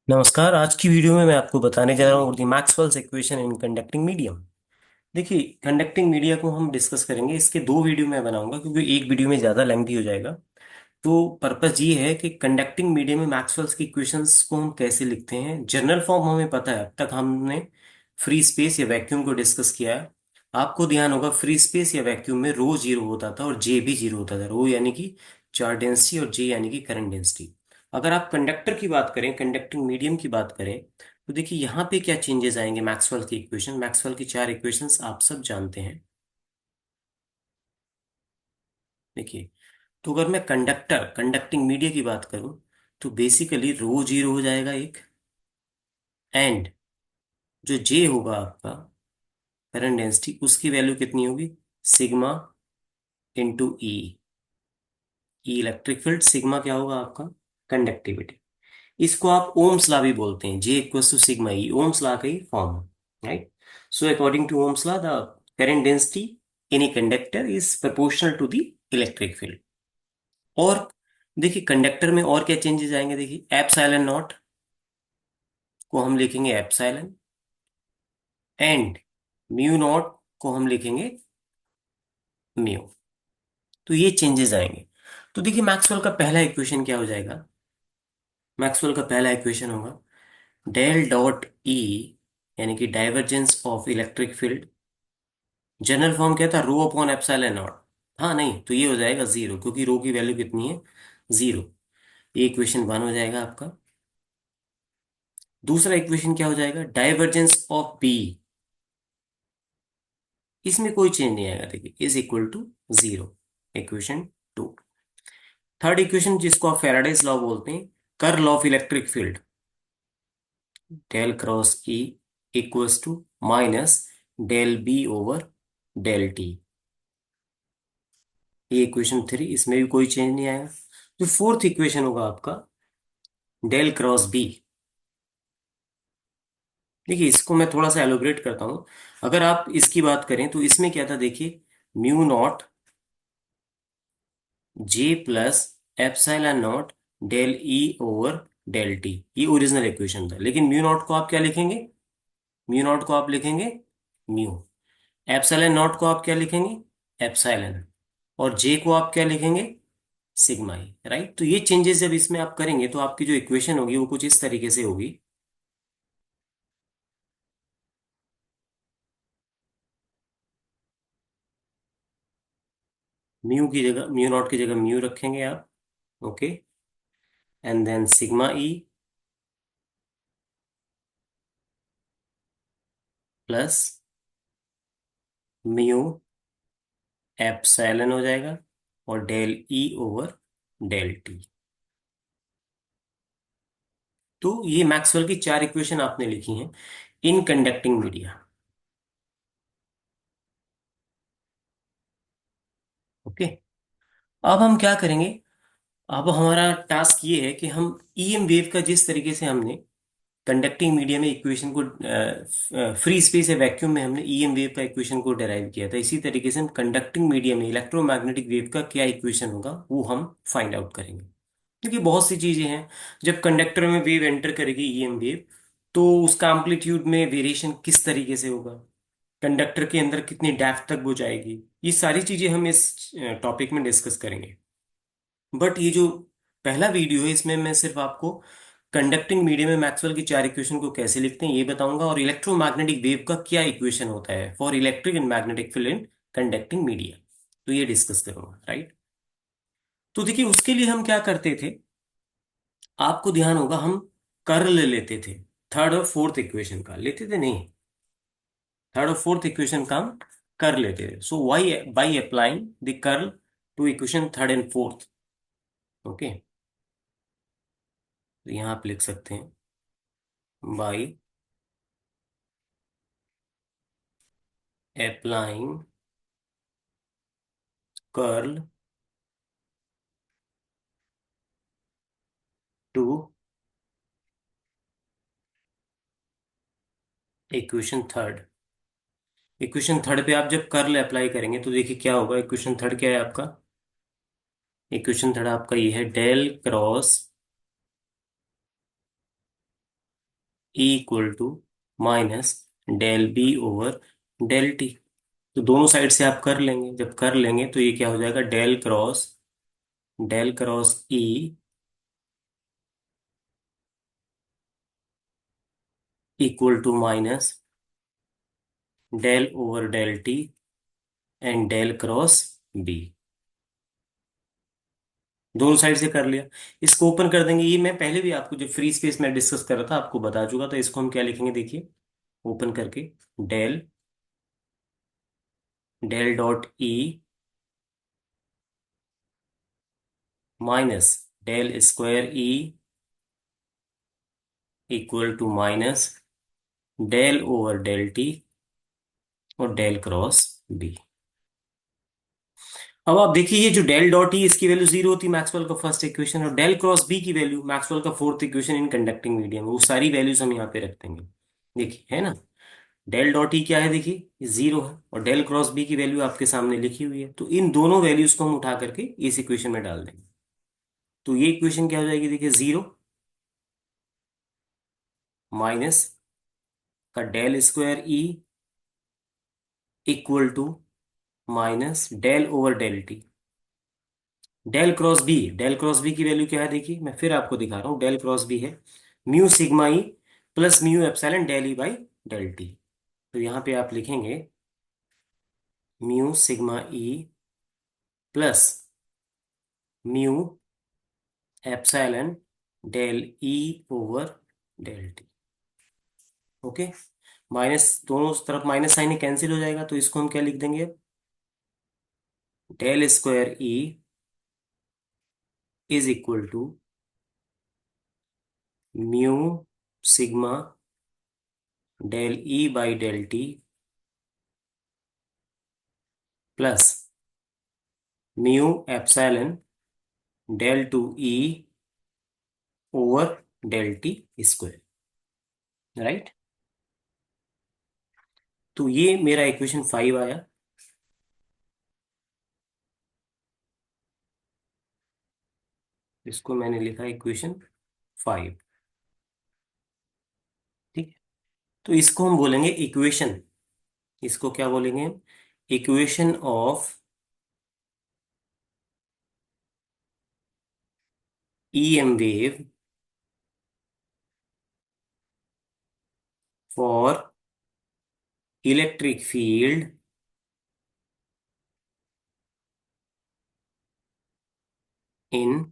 नमस्कार। आज की वीडियो में मैं आपको बताने जा रहा हूँ the Maxwell's equation in conducting medium. देखिए, कंडक्टिंग मीडिया को हम डिस्कस करेंगे। इसके दो वीडियो मैं बनाऊंगा क्योंकि एक वीडियो में ज़्यादा लेंथी हो जाएगा। तो पर्पस ये है कि कंडक्टिंग मीडियम में मैक्सवेल्स की इक्वेशंस को हम कैसे लिखते हैं। जनरल फॉर्म हमें पता है, अब तक हमने फ्री स्पेस या वैक्यूम को डिस्कस किया है। आपको ध्यान होगा, फ्री स्पेस या वैक्यूम में रो जीरो होता था और जे भी जीरो होता था। रो यानी कि चार्ज डेंसिटी और जे यानी कि करंट डेंसिटी। अगर आप कंडक्टर की बात करें, कंडक्टिंग मीडियम की बात करें, तो देखिए यहाँ पे क्या चेंजेस आएंगे। मैक्सवेल की इक्वेशन, मैक्सवेल की चार इक्वेशंस आप सब जानते हैं। देखिए, तो अगर मैं कंडक्टिंग मीडिया की बात करूं, तो बेसिकली रो जीरो हो जाएगा एक, एंड जो जे होगा आपका करंट डेंसिटी, उसकी वैल्यू कितनी होगी, सिग्मा इंटू ई। ई इलेक्ट्रिक फील्ड, सिग्मा क्या होगा आपका, कंडक्टिविटी। इसको आप ओम्स लॉ भी बोलते हैं, J equals to sigma E, Ohm's law का ही फॉर्म है, right. So according to Ohm's law, the current density in a conductor is proportional to the electric field. और देखिए, कंडक्टर में और क्या चेंजेस आएंगे। देखिए, एप्सिलॉन नॉट को हम लिखेंगे एप्सिलॉन, एंड म्यू नॉट को हम लिखेंगे म्यू। तो ये चेंजेस आएंगे। तो देखिए, मैक्सवेल का पहला इक्वेशन क्या हो जाएगा। मैक्सवेल का पहला इक्वेशन होगा डेल डॉट ई, यानी कि divergence of electric field. General form क्या था, रो अपॉन एप्सिलॉन नॉट। हाँ नहीं, तो ये हो जाएगा जीरो, क्योंकि रो की वैल्यू कितनी है, जीरो। ये इक्वेशन वन हो जाएगा आपका। दूसरा इक्वेशन क्या हो जाएगा, डाइवर्जेंस ऑफ बी। इसमें कोई चेंज नहीं आएगा, देखिए, is equal to zero, equation two. Third equation, जिसको आप फैराडेज लॉ बोलते हैं, curl of electric field, del cross E equals to minus del B over del T. ये इक्वेशन थ्री, इसमें भी कोई चेंज नहीं आएगा। तो फोर्थ इक्वेशन होगा आपका डेल क्रॉस बी। देखिए, इसको मैं थोड़ा सा एलोब्रेट करता हूं। अगर आप इसकी बात करें तो इसमें क्या था, देखिए, mu naught J plus epsilon naught del E over del T. ये ओरिजिनल इक्वेशन था, लेकिन म्यू नॉट को आप क्या लिखेंगे, म्यू नॉट को आप लिखेंगे म्यू। एप्सिलॉन नॉट को आप क्या लिखेंगे, एप्सिलॉन। और जे को आप क्या लिखेंगे, सिग्मा ही, राइट। तो ये चेंजेस जब इसमें आप करेंगे तो आपकी जो इक्वेशन होगी वो कुछ इस तरीके से होगी। म्यू की जगह, म्यू नॉट की जगह म्यू रखेंगे आप, okay. And then sigma E plus mu epsilon हो जाएगा, और del E over del t. तो ये मैक्सवेल की चार इक्वेशन आपने लिखी हैं इन कंडक्टिंग मीडिया, ओके। अब हम क्या करेंगे, अब हमारा टास्क ये है कि हम ईएम वेव का, जिस तरीके से हमने कंडक्टिंग मीडिया में इक्वेशन को, फ्री स्पेस या वैक्यूम में हमने ईएम वेव का इक्वेशन को डेराइव किया था, इसी तरीके से हम कंडक्टिंग मीडिया में इलेक्ट्रोमैग्नेटिक वेव का क्या इक्वेशन होगा वो हम फाइंड आउट करेंगे। क्योंकि बहुत सी चीजें हैं, जब कंडक्टर में वेव एंटर करेगी ईएम वेव, तो उसका एम्पलीट्यूड में वेरिएशन किस तरीके से होगा, कंडक्टर के अंदर कितनी डेप्थ तक वो जाएगी, ये सारी चीजें हम इस टॉपिक में डिस्कस करेंगे। बट ये जो पहला वीडियो है, इसमें मैं सिर्फ आपको कंडक्टिंग मीडियम में मैक्सवेल की चार इक्वेशन को कैसे लिखते हैं ये बताऊंगा, और इलेक्ट्रोमैग्नेटिक वेव का क्या इक्वेशन होता है for electric and magnetic field in conducting media, तो ये डिस्कस करूंगा, राइट। तो देखिए, उसके लिए हम क्या करते थे, आपको ध्यान होगा, हम कर्ल लेते थे। थर्ड और फोर्थ इक्वेशन का लेते थे, नहीं, थर्ड और फोर्थ इक्वेशन का हम कर लेते थे। So why by applying the curl to equation third and fourth, okay. तो यहाँ आप लिख सकते हैं by applying curl to equation third. Equation third पे आप जब कर्ल अप्लाई करेंगे तो देखिए क्या होगा, इक्वेशन थर्ड क्या है आपका, इक्वेशन थर्ड आपका ये है del cross E equal to minus del B over del t. तो दोनों साइड से आप कर लेंगे, जब कर लेंगे तो ये क्या हो जाएगा, del cross E equal to minus del over del t and del cross B. दोनों साइड से कर लिया। इसको ओपन कर देंगे, ये मैं पहले भी आपको जो फ्री स्पेस में डिस्कस कर रहा था आपको बता चुका, तो इसको हम क्या लिखेंगे देखिए, ओपन करके del del dot E minus del square E equal to minus del over del t और डेल क्रॉस बी। अब आप देखिए, ये जो डेल डॉट ई इसकी वैल्यू जीरो होती है मैक्सवेल का फर्स्ट इक्वेशन, और डेल क्रॉस बी की वैल्यू मैक्सवेल का fourth equation in conducting medium, वो सारी वैल्यूज हम यहाँ पे रख देंगे। देखिए है ना, डेल डॉट ई क्या है देखिए, जीरो है, और डेल क्रॉस बी की वैल्यू आपके सामने लिखी हुई है, तो इन दोनों वैल्यूज को हम उठा करके इस इक्वेशन में डाल देंगे। तो ये इक्वेशन क्या हो जाएगी देखिए, जीरो माइनस का del square E equal to minus del over del t. Del cross B की वैल्यू क्या है देखिए, मैं फिर आपको दिखा रहा हूं, डेल क्रॉस बी है mu sigma E plus mu epsilon del E by del t. तो यहां पे आप लिखेंगे mu sigma E plus mu epsilon del E over del t. Okay, minus दोनों तरफ माइनस साइन कैंसिल हो जाएगा, तो इसको हम क्या लिख देंगे अब, del square E is equal to mu sigma del E by del t plus mu epsilon del two E over del t square. Right, तो ये मेरा इक्वेशन 5 आया। इसको मैंने लिखा इक्वेशन 5। ठीक है, तो इसको हम बोलेंगे इक्वेशन, इसको क्या बोलेंगे हम, equation of EM wave for electric field in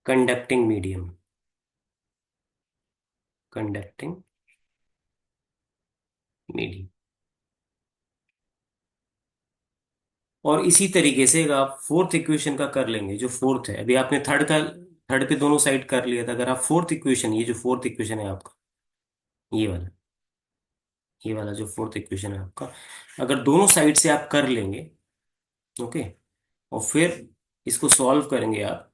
conducting medium, conducting medium. और इसी तरीके से अगर आप फोर्थ इक्वेशन का कर लेंगे, जो फोर्थ है, अभी आपने थर्ड पे दोनों साइड कर लिया था, अगर आप फोर्थ इक्वेशन, ये जो फोर्थ इक्वेशन है आपका, ये वाला, ये वाला जो फोर्थ इक्वेशन है आपका, अगर दोनों साइड से आप कर लेंगे, ओके, और फिर इसको सॉल्व करेंगे आप,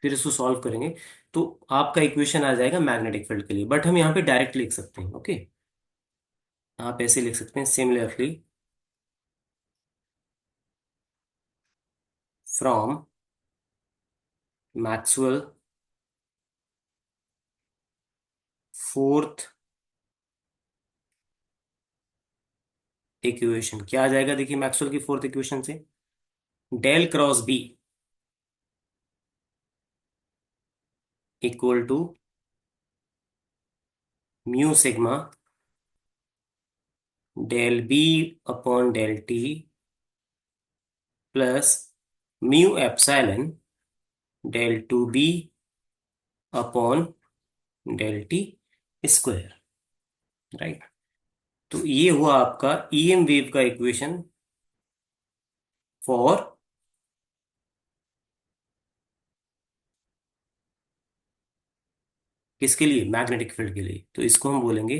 फिर इसको सॉल्व करेंगे, तो आपका इक्वेशन आ जाएगा मैग्नेटिक फील्ड के लिए, बट हम यहाँ पे डायरेक्ट लिख सकते हैं। ओके, आप ऐसे लिख सकते हैं, similarly from Maxwell fourth equation क्या आ जाएगा देखिए, मैक्सवेल की फोर्थ इक्वेशन से del cross B equal to mu sigma del B upon del t plus mu epsilon del two B upon del t square. Right, तो ये हुआ आपका EM वेव का इक्वेशन फॉर, किसके लिए, मैग्नेटिक फील्ड के लिए, तो इसको हम बोलेंगे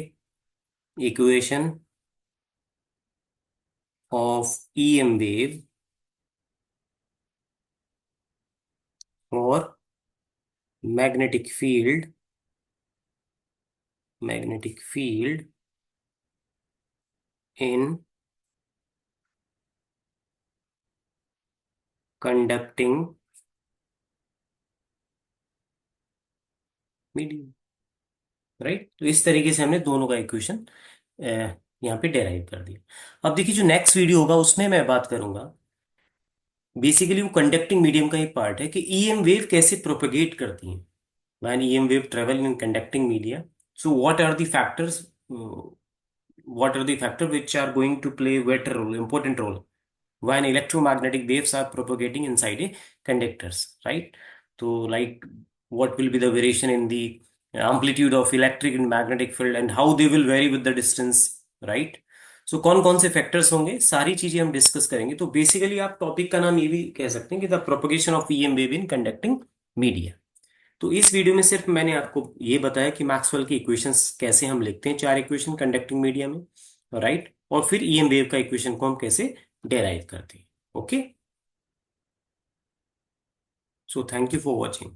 equation of EM wave for magnetic field, magnetic field in conducting medium. Right, तो इस तरीके से हमने दोनों का इक्वेशन यहाँ पे डेराइव कर दिया। अब देखिए जो नेक्स्ट वीडियो होगा उसमें मैं बात करूंगा, बेसिकली वो कंडक्टिंग मीडियम का ही पार्ट है कि ईएम वेव कैसे प्रोपेगेट करती हैं। When EM wave travel in conducting media, so what are the factors which are going to play better role, important role when electromagnetic waves are propagating inside a conductors, right? So, like, what will be the variation in the amplitude of electric and magnetic field and how they will vary with the distance, right? So, कौन कौन से factors होंगे, सारी चीजें हम discuss करेंगे। तो basically आप टॉपिक का नाम ये भी कह सकते हैं कि the propagation of EM wave in conducting media. तो इस वीडियो में सिर्फ मैंने आपको ये बताया कि मैक्सवेल की इक्वेशंस कैसे हम लिखते हैं, चार इक्वेशन कंडक्टिंग मीडिया में, राइट, और फिर ईएम वेव का इक्वेशन को हम कैसे डेराइव करते हैं। Okay, so thank you for watching.